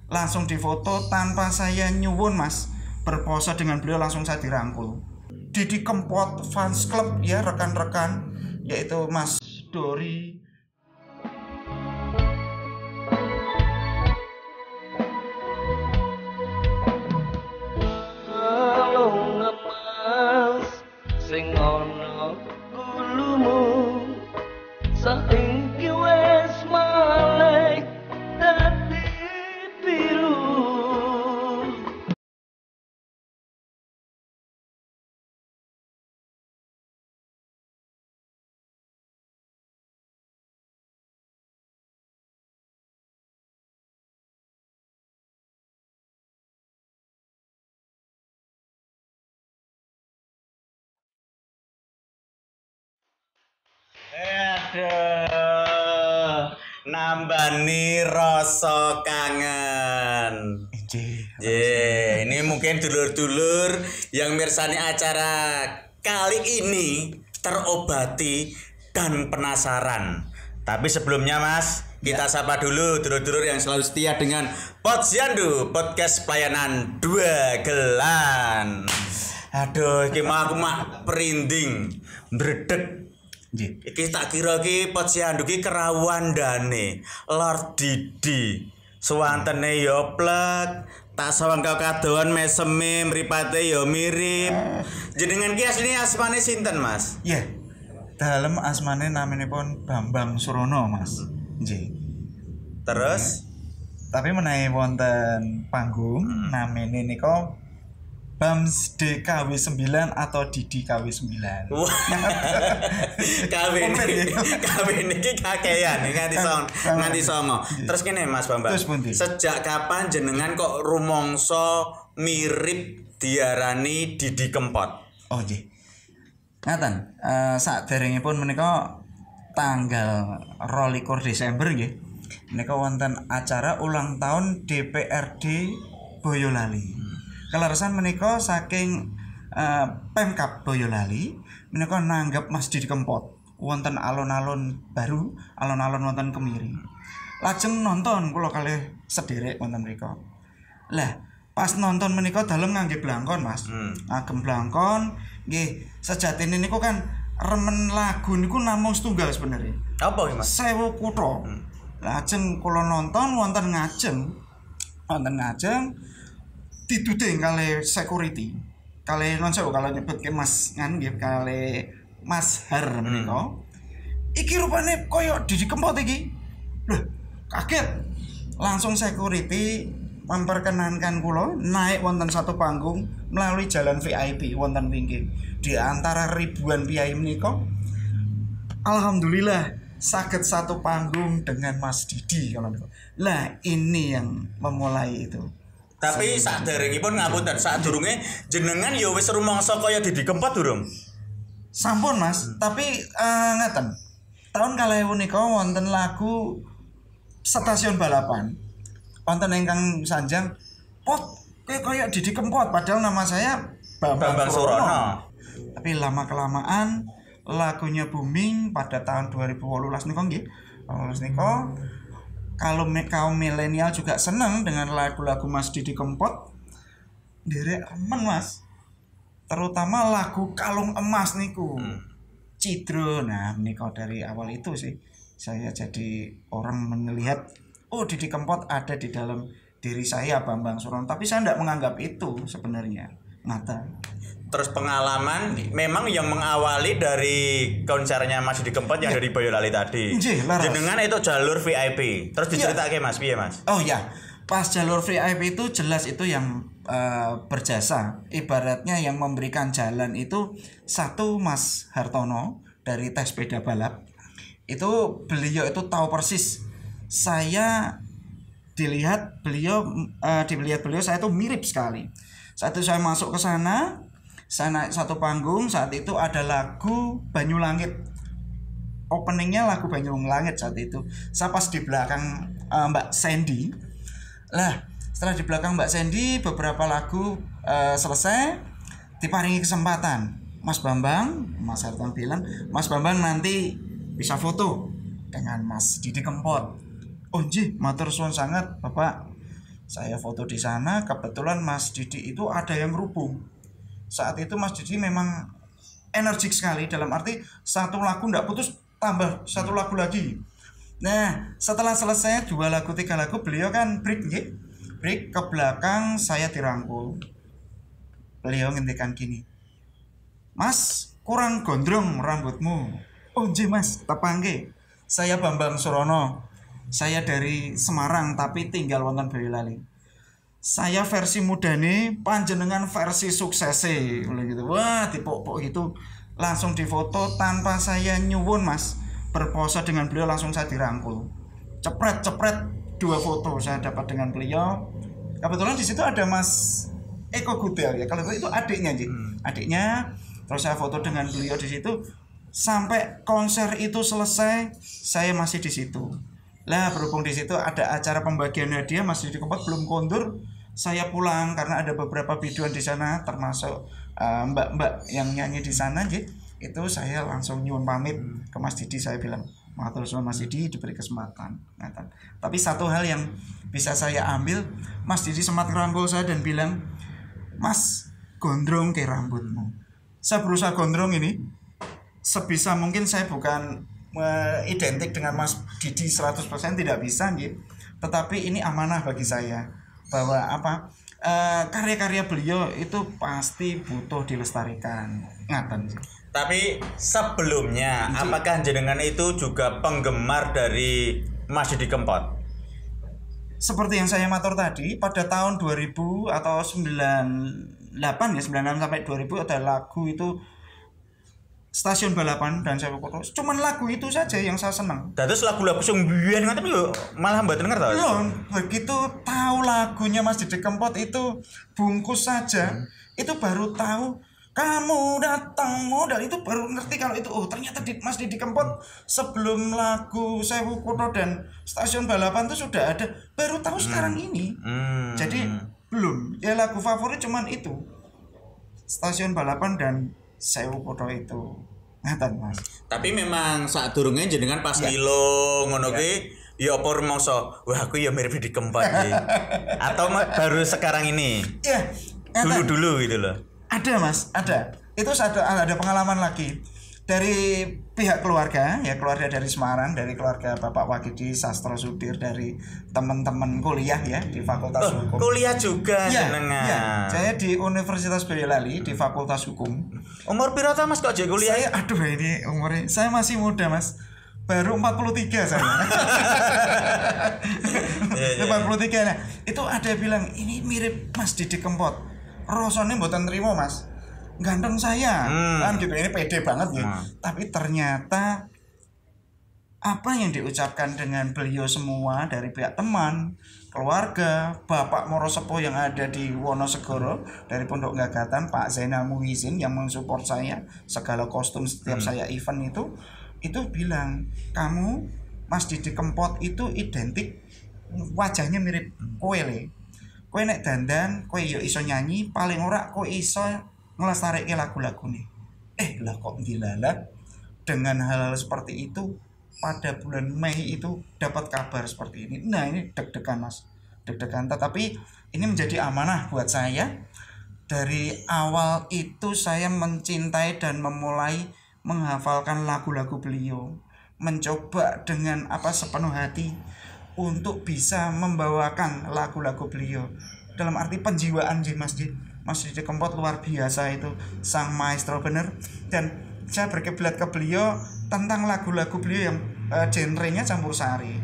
langsung difoto tanpa saya nyuwun Mas. Berpose dengan beliau langsung saya dirangkul. Didi Kempot Fans Club ya rekan-rekan, yaitu Mas Dori. Sing ono gulumu saiki wis malih dadi biru. Aduh, nambani rasa kangen. Ini mungkin dulur-dulur yang mirsani acara kali ini terobati dan penasaran. Tapi sebelumnya Mas, kita sapa dulu dulur-dulur yang selalu setia dengan Posyandu, podcast pelayanan dua gelan. Aduh, iki aku mak perinding, ndredeg. Iki tak kira iki Posyandu iki kerawandane Lord Didi. Suwantene ya plek, tak sawang kadoan meseme mripate ya mirip. Jenengan ki asline asmane sinten, Mas? Iya. Dalem asmane naminipun Bambang Surono, Mas. Nggih. Terus tapi menawi wonten panggung namine nika Bams DKW 9 atau Didi KW 9. Wah. KW niki kakean nganti songo. Terus kene Mas Bambang. Sejak kapan jenengan kok rumangsa mirip diarani Didi Kempot? Oh nggih. Ngaten, saderengipun menika tanggal 22 Desember nggih. Menika wonten acara ulang tahun DPRD Boyolali. Keleresan menika saking Pemkab Boyolali menika nanggap Mas Didi Kempot wonten alun-alun baru, alun-alun wonten Kemiri. Lajeng nonton kula kalih sederek wonten mriku. Lah, pas nonton menika dalem ngangge blangkon, Mas. Ngagem blangkon, nggih, sejatine niku kan remen lagu niku namung setunggal sebenarnya. Apa iki, Mas? 1000 kutha. Lajeng kula nonton wonten ngajeng diduding kali security kali non sewu kalau nyebut ke Mas ngan nggih kali Mas Har menika iki rupane koyo Didi Kempot iki lho kaget langsung security memperkenankan kula naik wonten satu panggung melalui jalan VIP wonten pinggir di antara ribuan piyai menika alhamdulillah saged satu panggung dengan Mas Didi kalau niku lah ini yang memulai itu. Tapi saderengipun ngapunten, sadurunge jenengan ya wis rumangsa kaya Didi Kempot durung? Sampun, Mas. Tapi ngeten. Tahun kalih punika wonten lagu Stasiun Balapan. Wonten ingkang sanjang, "Pot, kowe kaya Didi Kempot," padahal nama saya Bambang Surono. Tapi lama-kelamaan lagunya booming pada tahun 2018 niku nggih. 2018 niku kalau kaum milenial juga senang dengan lagu-lagu Mas Didi Kempot derek remen Mas terutama lagu Kalung Emas niku Cidro. Nah menika dari awal itu sih saya jadi orang melihat oh Didi Kempot ada di dalam diri saya Bambang Surono tapi saya tidak menganggap itu sebenarnya ngata. Terus pengalaman memang yang mengawali dari konsernya Mas Didi Kempot yang dari Boyolali tadi. Jenengan itu jalur VIP. Terus diceritake Mas, piye Mas? Oh ya, pas jalur VIP itu jelas itu yang berjasa. Ibaratnya yang memberikan jalan itu satu Mas Hartono dari tes sepeda balap. Itu beliau itu tahu persis. Saya dilihat beliau saya itu mirip sekali. Saat itu saya masuk ke sana, saya naik satu panggung, saat itu ada lagu Banyulangit. Openingnya lagu Banyulangit saat itu. Saya pas di belakang Mbak Sandy. Lah, setelah di belakang Mbak Sandy beberapa lagu selesai, diparingi kesempatan. Mas Bambang, Mas Harton bilang, Mas Bambang nanti bisa foto dengan Mas Didi Kempot. Oh nggih, matur suwun sangat Bapak. Saya foto di sana, kebetulan Mas Didi itu ada yang ngerubung. Saat itu Mas Didi memang energik sekali, dalam arti satu lagu ndak putus tambah satu lagu lagi. Nah, setelah selesai 2 lagu 3 lagu, beliau kan break nggih. Break ke belakang, saya dirangkul. Beliau ngendikan gini, "Mas, kurang gondrong rambutmu." "Oh nggih Mas, tepangge. Saya Bambang Surono. Saya dari Semarang tapi tinggal wonten Boyolali. Saya versi mudane, panjenengan versi suksese." Gitu. Wah, dipok-pok gitu. Langsung difoto tanpa saya nyuwun Mas. Berpose dengan beliau, langsung saya dirangkul. Cepret 2 foto saya dapat dengan beliau. Kebetulan di situ ada Mas Eko Gudel ya. Kalau itu adiknya sih. Adiknya. Terus saya foto dengan beliau di situ sampai konser itu selesai, saya masih di situ. Lah berhubung di situ ada acara pembagian hadiah, Mas Didi Kempot belum kondur. Saya pulang karena ada beberapa biduan di sana, termasuk mbak-mbak yang nyanyi di sana gitu. Itu saya langsung nyuwun pamit ke Mas Didi, saya bilang, "Matur suwun Mas Didi, diberi kesempatan." Tapi satu hal yang bisa saya ambil, Mas Didi sempat ngerangkul saya dan bilang, "Mas, gondrong ke rambutmu." Saya berusaha gondrong ini sebisa mungkin. Saya bukan identik dengan Mas Didi 100%, tidak bisa gitu. Tetapi ini amanah bagi saya bahwa karya-karya beliau itu pasti butuh dilestarikan. Ngaten sih. Tapi sebelumnya, apakah jenengan itu juga penggemar dari Mas Didi Kempot? Seperti yang saya matur tadi, pada tahun 2000 atau 98 ya, 96 sampai 2000 ada lagu itu Stasiun Balapan dan Sewu Kutha. Cuman lagu itu saja yang saya senang. Terus lagu-lagu sing biyen ngoten yo malah mboten ngertos. Loh, begitu tahu lagunya Mas Didi Kempot itu bungkus saja, itu baru tahu kamu datang modal, itu baru ngerti kalau itu ternyata Mas Didi Kempot sebelum lagu Sewu Kutha dan Stasiun Balapan itu sudah ada, baru tahu sekarang ini. Jadi belum, ya lagu favorit cuman itu Stasiun Balapan dan Sewu Kutha itu. Ngaten Mas. Tapi memang saat durunge jenengan pas ngilo ngono kuwi ya apa rumangsa, wah aku ya mirip Didi Kempot iki. Atau baru sekarang ini? Iya, dulu gitu loh. Ada Mas, ada. Itu ada pengalaman lagi dari pihak keluarga, ya keluarga dari Semarang, dari keluarga Bapak Wakidi Sastro Sudir, dari teman-teman kuliah ya di Fakultas Hukum. Kuliah juga ya, jenengan. Ya, saya di Universitas Boyolali di Fakultas Hukum. Umur piro ta Mas kok jadi kuliah? Saya ini umurnya saya masih muda Mas. Baru 43 saya. 43. Nah, itu ada yang bilang ini mirip Mas Didi Kempot. Rasanya mboten trimo Mas, ganteng saya kan gitu, ini pede banget ya. Tapi ternyata apa yang diucapkan dengan beliau semua dari pihak teman, keluarga, Bapak Morosepo yang ada di Wonosegoro dari Pondok Gagatan, Pak Zainal Muhizin yang mensupport saya segala kostum setiap saya event itu bilang, kamu Mas Didi Kempot itu identik wajahnya mirip kowe le. Kowe nek dandan, kowe yo iso nyanyi, paling ora kowe iso nglestareke lagu-lagune. Lah kok dilala dengan hal-hal seperti itu pada bulan Mei itu dapat kabar seperti ini. Nah, ini deg-degan Mas. Deg-degan, tetapi ini menjadi amanah buat saya. Dari awal itu saya mencintai dan memulai menghafalkan lagu-lagu beliau, mencoba dengan sepenuh hati untuk bisa membawakan lagu-lagu beliau. Dalam arti penjiwaan sih Mas Didi Kempot luar biasa, itu sang maestro bener. Dan saya berkiblat ke beliau tentang lagu-lagu beliau yang genrenya campur sari.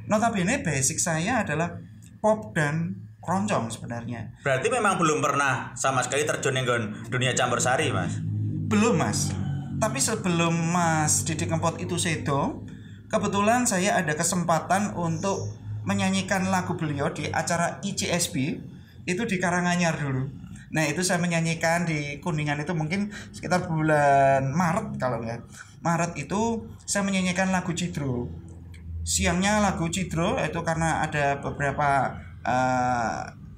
Notabene basic saya adalah pop dan keroncong sebenarnya. Berarti memang belum pernah sama sekali terjun ke dunia campur sari Mas? Belum Mas. Tapi sebelum Mas Didi Kempot itu sedo, kebetulan saya ada kesempatan untuk menyanyikan lagu beliau di acara ICSB itu di Karanganyar dulu. Nah itu saya menyanyikan di Kuningan, itu mungkin sekitar bulan Maret kalau ya. Maret itu saya menyanyikan lagu Cidro. Siangnya lagu Cidro itu karena ada beberapa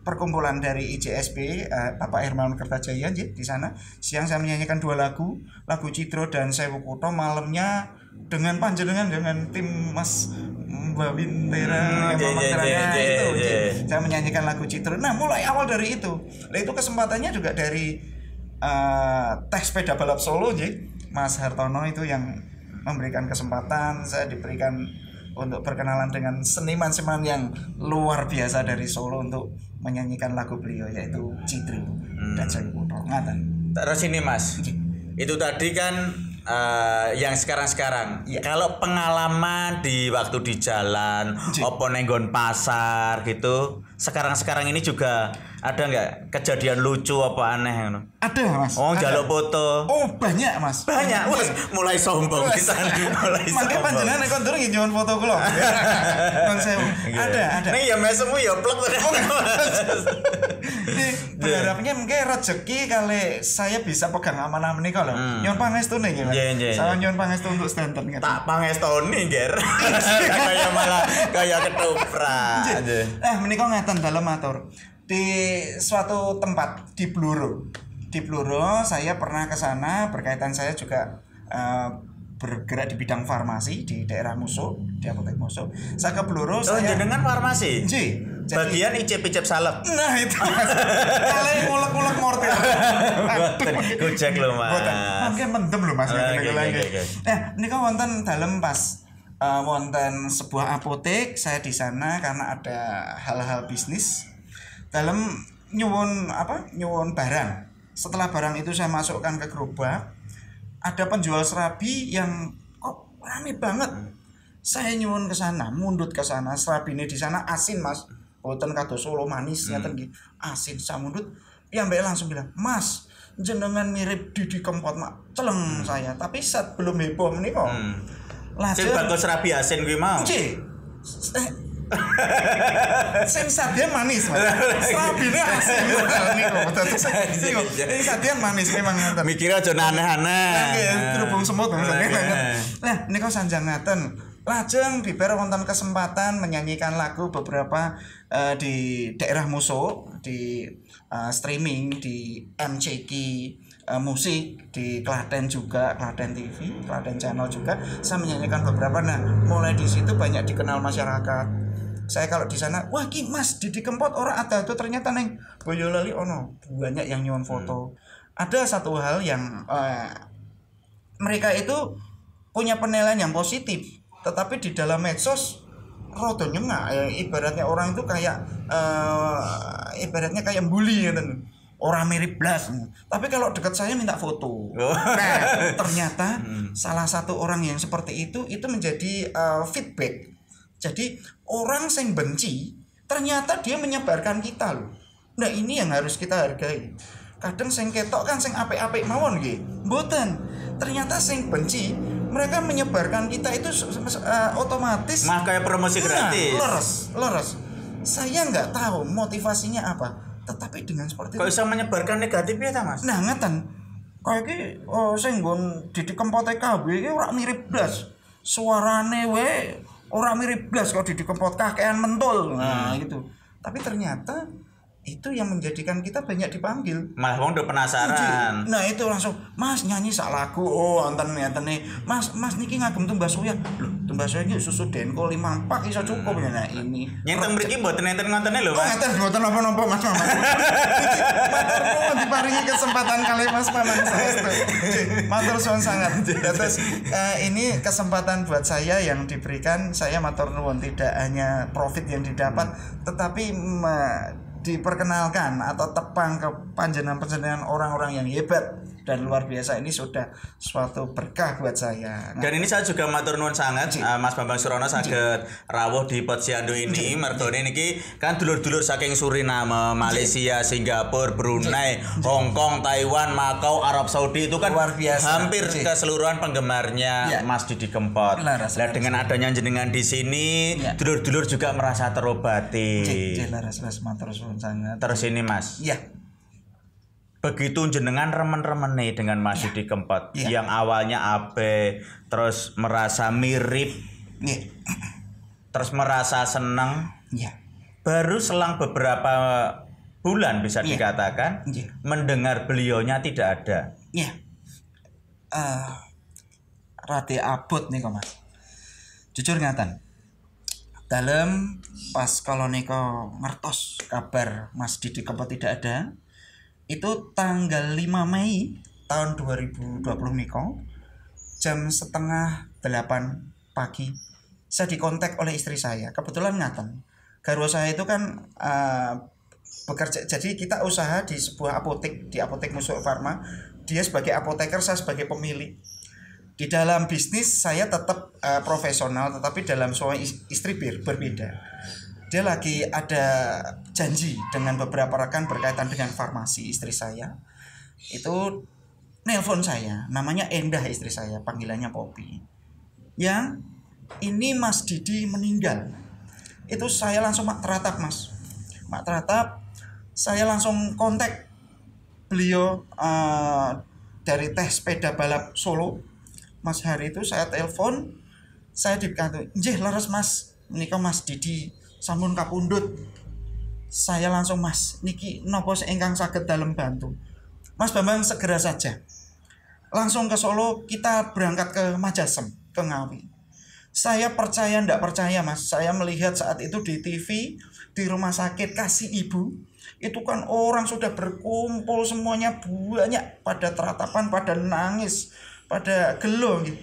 perkumpulan dari IJSP Bapak Hermawan Kertajaya di sana. Siang saya menyanyikan 2 lagu Citro dan Sewu Kutho. Malamnya dengan panjenengan dengan tim Mas Mbak Wintera itu saya menyanyikan lagu Citro. Nah, mulai awal dari itu. Nah, itu kesempatannya juga dari tes sepeda balap Solo Mas Hartono itu yang memberikan kesempatan, saya diberikan untuk berkenalan dengan seniman-seniman yang luar biasa dari Solo untuk menyanyikan lagu beliau yaitu Citro dan Sewu Kutho. Ngaten. Terus ini Mas, itu tadi kan yang sekarang-sekarang. Ya. Kalau pengalaman di waktu di jalan, opo nenggon pasar gitu, sekarang-sekarang ini juga ada nggak kejadian lucu apa aneh? Ada Mas. Oh, ada. jaluk foto. Oh, banyak Mas. Banyak. Wes, mulai sombong kita. Mulai Mangke sombong. panjenengan nek kondur nggih nyuwun foto kula. Kon sewu. Ada. Nih ya mesemu ya plek. Berharapnya mungkin rezeki kali saya bisa pegang amanah menika lho. Nyuwun pangestune nggih Mas. Saya nyuwun pangestu untuk stanten ngeten. Tak pangestoni ger. Kayak malah kayak ketoprak. Menika ngeten dalem matur. Di suatu tempat di Bluro. Di Bluro saya pernah ke sana, berkaitan saya juga bergerak di bidang farmasi di daerah Musuh, di apotek Musuh. Saya ke Bluro, saya jenengan farmasi. Bagian icip-icip salep. Nah, itu Mas. Kalian ngulek-ngulek mortir. Gojek lho, Mas. Mungkin mendem lho Mas. Nah, nika wonten dalem pas wonten sebuah apotek, saya di sana karena ada hal-hal bisnis. Dalam nyuwun barang. Setelah barang itu saya masukkan ke gerobak, ada penjual serabi yang kok rame banget. Saya nyuwun ke sana, mundut ke sana, serabine di sana asin Mas. Boten kados Solo manis ngeten nggih. Asin saya mundut, ya Mbak langsung bilang, "Mas, jenengan mirip Didi Kempot, Mak." Celeng saya, tapi saat belum heboh menika. Sing bakal serabi asin kuwi mau. Sensasinya manis Mas. Serabine asin niku. Sensasinya manis memang ngoten. Mikirnya aja aneh-aneh. Terhubung semut. Nah, niku sanjang ngaten. Lajeng bibar wonten kesempatan menyanyikan lagu beberapa di daerah Musuh, di streaming di MCQ musik, di Klaten juga, Klaten TV, Klaten Channel juga. Saya menyanyikan beberapa. Nah, mulai di situ banyak dikenal masyarakat. Saya kalau di sana, wah ki Mas Didi Kempot ora ada tuh, ternyata neng Boyolali ono banyak yang nyuwun foto. Ada satu hal yang mereka itu punya penilaian yang positif, tetapi di dalam medsos rodo nyengak. Ibaratnya orang itu kayak ibaratnya kayak bully gitu. Orang mirip blas. Tapi kalau dekat saya minta foto. Nah, ternyata salah satu orang yang seperti itu menjadi feedback. Jadi orang yang benci ternyata dia menyebarkan kita loh. Nah, ini yang harus kita hargai. Kadang sing ketok kan sing apik-apik mawon nggih. Mboten. Ternyata sing benci mereka menyebarkan kita itu otomatis kayak promosi gratis. Leres. Saya nggak tahu motivasinya apa. Tetapi dengan seperti kok bisa menyebarkan negatifnya ta Mas? Nah, ngeten. Kayak iki sing nggon Didi Kempot KB iki ora mirip blas. Suarane wae ora mirip blas kok Didi Kempot kakean mentul. Nah, gitu. Tapi ternyata itu yang menjadikan kita banyak dipanggil. Malah wong udah penasaran. Nah, itu langsung, "Mas nyanyi sak lagu." Oh, wonten ngene. Mas niki ngagem tumbas soya. Lho, tumbas soya iki susu Denko 5 pak iso cukup ya. Nah, ini. Nyenteng mriki mboten enten ngontene lho, Mas. Ngeten mboten napa-napa Mas. Matur nuwun diparingi kesempatan kali Mas Mamang saestu. Matur suwun sangat. Terus ini kesempatan buat saya yang diberikan, saya matur nuwun, tidak hanya profit yang didapat tetapi diperkenalkan atau tepang ke panjenengan orang-orang yang hebat dan luar biasa. Ini sudah suatu berkah buat saya. Dan ini saya juga matur nuwun sangat Mas Bambang Surono saged rawuh di Posyandu ini. Mergone niki kan dulur-dulur saking Suriname, Malaysia, Singapura, Brunei, Hong Kong, Taiwan, Makau, Arab Saudi itu kan luar biasa. Hampir keseluruhan penggemarnya Mas Didi Kempot. Nah, dengan adanya jenengan di sini, dulur-dulur juga merasa terobati. Terus ini Mas. Iya. Begitu jenengan remen-remene dengan Mas Didi Kempot yang awalnya abe, terus merasa mirip, terus merasa senang. Baru selang beberapa bulan bisa Iya. dikatakan Nggih. mendengar beliaunya tidak ada. Iya. Rada abot nih kok Mas. Jujur ngaten. Dalem pas kalau niko ngertos kabar Mas Didi Kempot tidak ada, itu tanggal 5 Mei tahun 2020 niko jam setengah 8 pagi saya dikontak oleh istri saya. Kebetulan ngaten. Garwa saya itu kan bekerja, jadi kita usaha di sebuah apotek, di Apotek Musuh Farma. Dia sebagai apoteker, saya sebagai pemilik. Di dalam bisnis saya tetap profesional, tetapi dalam suami istri berbeda. Dia lagi ada janji dengan beberapa rekan berkaitan dengan farmasi. Istri saya itu nelpon saya, namanya Endah istri saya, panggilannya Poppy. Yang ini Mas Didi meninggal. Itu saya langsung mak teratap Mas. Mak teratap, saya langsung kontak beliau dari tes sepeda balap Solo. Mas Hari itu saya telepon, saya dikatakan, "Nggih leres Mas, menika Mas Didi sampun kapundhut." Saya langsung, "Mas, niki napa ingkang saged dalem bantu?" "Mas Bambang segera saja. Langsung ke Solo, kita berangkat ke Majasem, ke Ngawi." Saya percaya ndak percaya Mas, saya melihat saat itu di TV, di rumah sakit Kasih Ibu, itu kan orang sudah berkumpul semuanya banyak, pada teratapan, pada nangis, pada gelo gitu.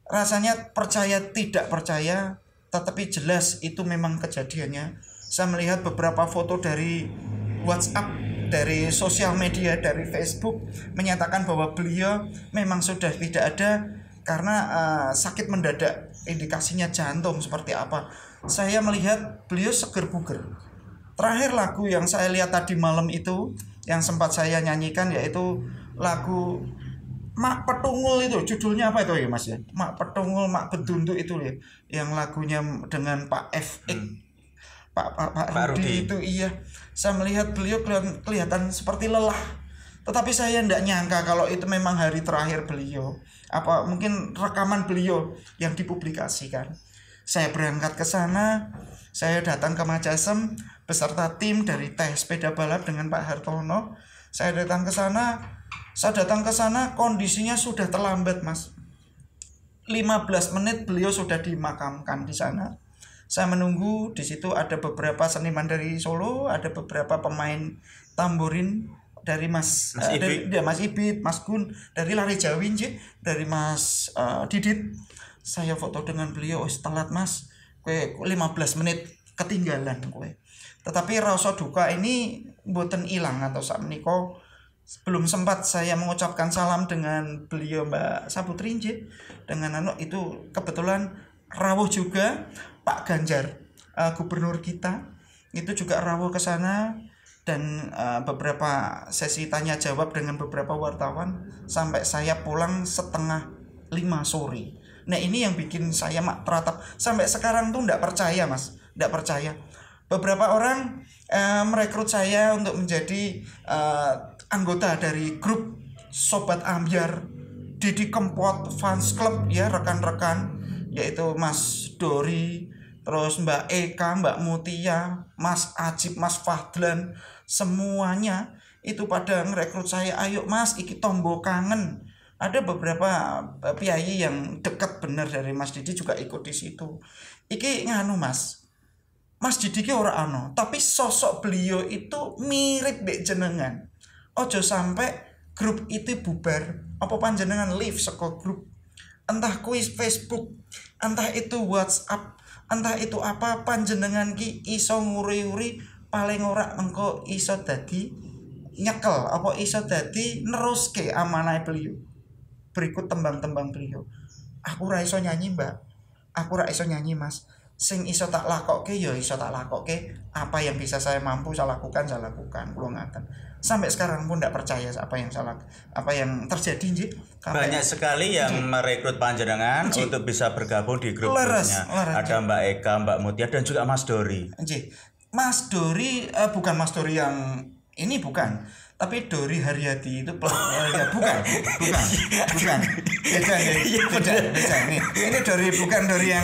Rasanya percaya tidak percaya, tetapi jelas itu memang kejadiannya. Saya melihat beberapa foto dari WhatsApp, dari sosial media, dari Facebook menyatakan bahwa beliau memang sudah tidak ada karena sakit mendadak, indikasinya jantung seperti apa. Saya melihat beliau seger buger. Terakhir lagu yang saya lihat tadi malam itu yang sempat saya nyanyikan yaitu lagu Mak Petungul, itu judulnya apa itu ya Mas ya? Mak Petungul, Mak Bedunduk itu ya, yang lagunya dengan Pak FX, Pak Rudi itu. Iya, saya melihat beliau kelihatan seperti lelah, tetapi saya tidak nyangka kalau itu memang hari terakhir beliau, apa mungkin rekaman beliau yang dipublikasikan. Saya berangkat ke sana, saya datang ke Majasem beserta tim dari tes sepeda balap dengan Pak Hartono. Saya datang ke sana, kondisinya sudah terlambat Mas. 15 menit beliau sudah dimakamkan di sana. Saya menunggu, di situ ada beberapa seniman dari Solo, ada beberapa pemain tamborin dari Mas Ibit, Mas Gun, dari Lari Jawi, dari Mas Didit. Saya foto dengan beliau, telat Mas. Kowe 15 menit ketinggalan kowe. Tetapi rasa duka ini mboten ilang atau sakmenika. Belum sempat saya mengucapkan salam dengan beliau Mbak Saputri dengan itu kebetulan rawuh juga Pak Ganjar, gubernur kita itu juga rawuh ke sana, dan beberapa sesi tanya jawab dengan beberapa wartawan sampai saya pulang 4:30 sore. Nah ini yang bikin saya mak teratap sampai sekarang tuh ndak percaya Mas, ndak percaya. Beberapa orang merekrut saya untuk menjadi anggota dari grup Sobat Ambyar, Didi Kempot Fans Club ya, rekan-rekan yaitu Mas Dori, terus Mbak Eka, Mbak Mutia, Mas Ajib, Mas Fadlan, semuanya itu pada merekrut saya, "Ayo Mas, iki tombo kangen." Ada beberapa piyayi yang dekat bener dari Mas Didi juga ikut di situ. Iki nganu Mas Didi ki ora ano, tapi sosok beliau itu mirip mbek jenengan. Ojo sampai grup itu bubar, apa panjenengan leave saka grup. Entah kuis Facebook, entah itu WhatsApp, entah itu apa, panjenengan ki iso nguri-uri paling ora engko iso dadi nyekel apa iso dadi neruske amanah beliau. Berikut tembang-tembang beliau. "Aku ora iso nyanyi, Mbak. Aku ora iso nyanyi, Mas. Sing iso tak lakokke ya iso tak lakokke, apa yang bisa saya mampu saya lakukan kula ngaten." Sampai sekarang pun tidak percaya apa yang terjadi nggih. Banyak sekali yang merekrut panjenengan untuk bisa bergabung di grup-grupnya. Ada Mbak Eka, Mbak Mutia, dan juga Mas Dori. Mas Dori bukan Mas Dori yang ini bukan, Tapi Dori Haryati itu ya, bukan. Beda. Nih. Ini bukan Dori yang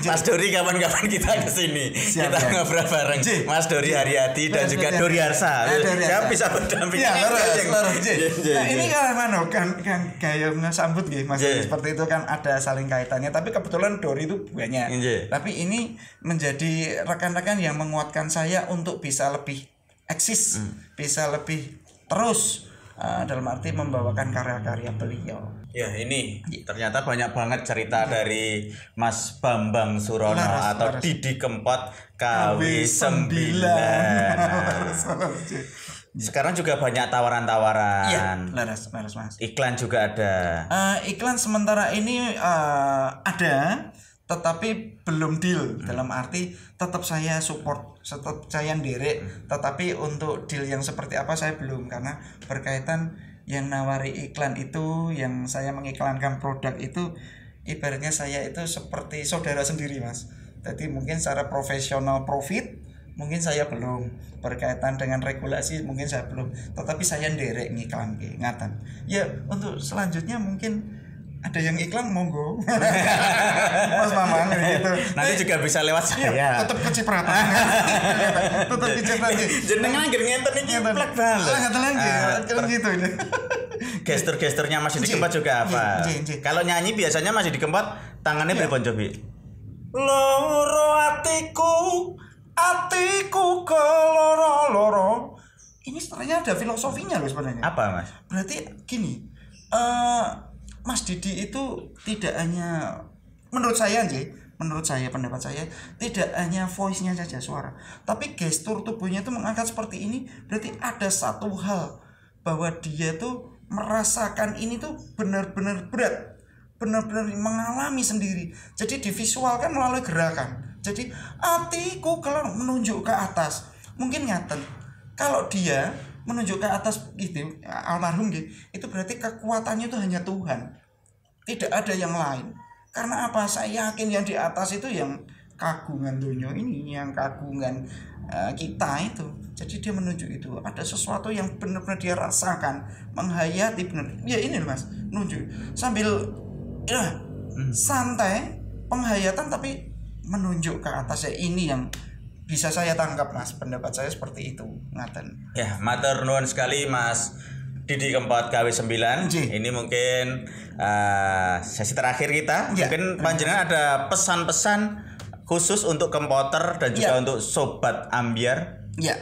Mas Dori kapan-kapan kita ke sini. Kita ngobrol bareng. Mas Dori Haryati dan juga Dori Harsa. Ya bisa berdampingan. Ya, lurus. Nah, ini kan gaya sambut nggih Mas. Seperti itu kan ada saling kaitannya, tapi kebetulan Dori itu banyak. Tapi ini menjadi rekan-rekan yang menguatkan saya untuk bisa lebih eksis, bisa lebih terus dalam arti membawakan karya-karya beliau. Ya ini ternyata banyak banget cerita dari Mas Bambang Surono atau Didi Kempot KW9. Sekarang juga banyak tawaran-tawaran. Iya, laras Mas. Iklan juga ada. Iklan sementara ini ada, tetapi belum deal. Dalam arti tetap saya support, tetap saya nderek, tetapi untuk deal yang seperti apa saya belum, karena berkaitan yang nawari iklan itu, yang saya mengiklankan produk itu, ibaratnya saya itu seperti saudara sendiri Mas. Jadi mungkin secara profesional profit mungkin saya belum, berkaitan dengan regulasi mungkin saya belum, tetapi saya nderek ngiklan ngatan. Ya untuk selanjutnya mungkin ada yang iklan monggo. Mas Mamang gitu. Nanti juga bisa lewat saya. Tetap kecipratan. Tetap kecipratan. Jenengan anggere ngenten iki plek banget. Ngeten lagi. Gitu. Gestur-gesturnya Mas Didi Kempot juga apa? Kalau nyanyi biasanya Mas Didi Kempot tangannya pripun cobi? Loro atiku keloro-loro. Ini sebenarnya ada filosofinya loh sebenarnya. Apa Mas? Berarti gini, Mas Didi itu tidak hanya, menurut saya pendapat saya, tidak hanya voice-nya saja suara, tapi gestur tubuhnya itu mengangkat seperti ini. Berarti ada satu hal bahwa dia tuh merasakan ini tuh benar-benar berat, benar-benar mengalami sendiri. Jadi divisualkan melalui gerakan. Jadi hatiku kalau menunjuk ke atas, mungkin ngaten. Kalau dia menunjuk ke atas gitu, almarhum gitu, itu berarti kekuatannya itu hanya Tuhan, tidak ada yang lain. Karena apa? Saya yakin yang di atas itu yang kagungan dunia ini, yang kagungan kita itu. Jadi dia menunjuk itu, ada sesuatu yang benar-benar dia rasakan, menghayati benar. Ya ini Mas, nunjuk sambil santai, penghayatan tapi menunjuk ke atas. Ya ini yang bisa saya tangkap Mas, pendapat saya seperti itu ngaten. Ya, matur nuwun sekali Mas Didi Kempot KW9. Ini mungkin sesi terakhir kita. Mungkin panjenengan ada pesan-pesan khusus untuk Kempoter dan juga untuk Sobat Ambyar. Ya,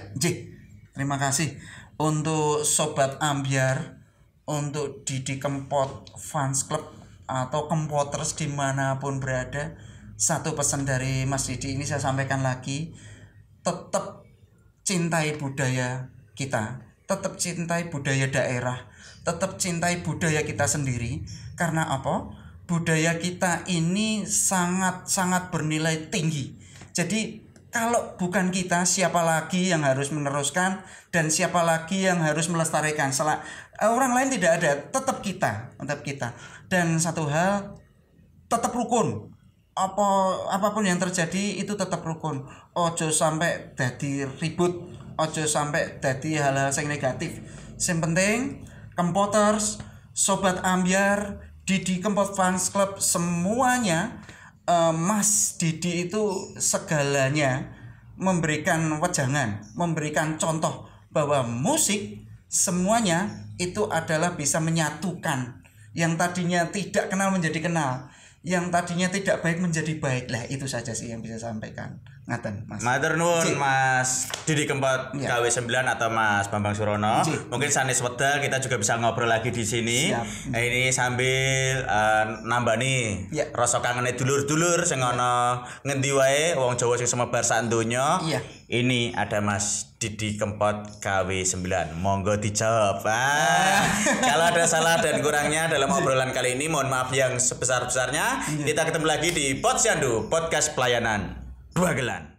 terima kasih untuk Sobat Ambyar, untuk Didi Kempot Fans Club atau Kempoters dimanapun berada. Satu pesan dari Mas Didi ini saya sampaikan lagi, tetap cintai budaya kita, tetap cintai budaya daerah, tetap cintai budaya kita sendiri. Karena apa? Budaya kita ini sangat bernilai tinggi. Jadi kalau bukan kita, siapa lagi yang harus meneruskan dan siapa lagi yang harus melestarikan? Orang lain tidak ada, tetap kita. Dan satu hal, tetap rukun. Apapun yang terjadi itu tetap rukun. Ojo sampai dadi ribut, ojo sampai dadi hal-hal yang negatif. Yang penting Kempoters, Sobat Ambyar, Didi Kempot Fans Club semuanya, Mas Didi itu segalanya memberikan wejangan, memberikan contoh bahwa musik semuanya itu adalah bisa menyatukan. Yang tadinya tidak kenal menjadi kenal, yang tadinya tidak baik menjadi baik. Lah itu saja sih yang bisa sampaikan. Ngaten Mas. Matur nuwun Mas Didi Kempot KW9 atau Mas Bambang Surono. Mungkin sanes wekdal kita juga bisa ngobrol lagi di sini. Nah, ini sambil nambah nih rasa kangene dulur-dulur sing ana ngendi wae wong Jawa sing semebar sak donya. Ini ada Mas Didi Kempot KW9. Monggo dijawab. Kalau ada salah dan kurangnya dalam obrolan kali ini, mohon maaf yang sebesar-besarnya. Kita ketemu lagi di Posyandu, podcast pelayanan Dua Gelan.